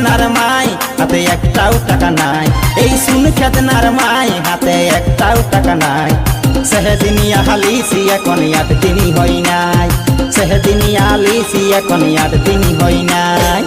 নার মাই হাতে একটাও টাকা নাই, এই শুন খেত নার মাই হাতে একটাও টাকা নাই। সেদিনিয়া হালিসি এখন 8 দিনই হই নাই, সেদিনিয়া হালিসি এখন 8 দিনই হই নাই।